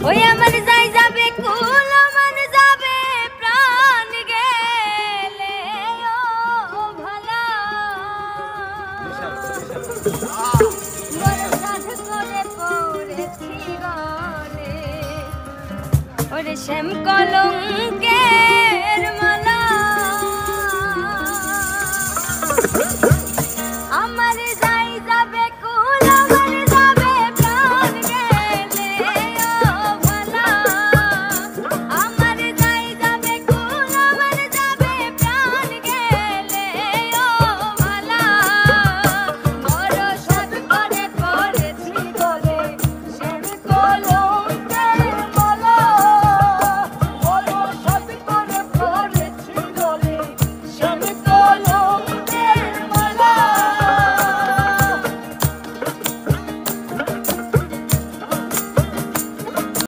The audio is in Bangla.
ওই আমার যাই যাবে কুল আমার যাবে প্রাণ গেলে ও ভালা বরসাত করে পড়েছি গলে ওরে শ্যাম কলঙ্কে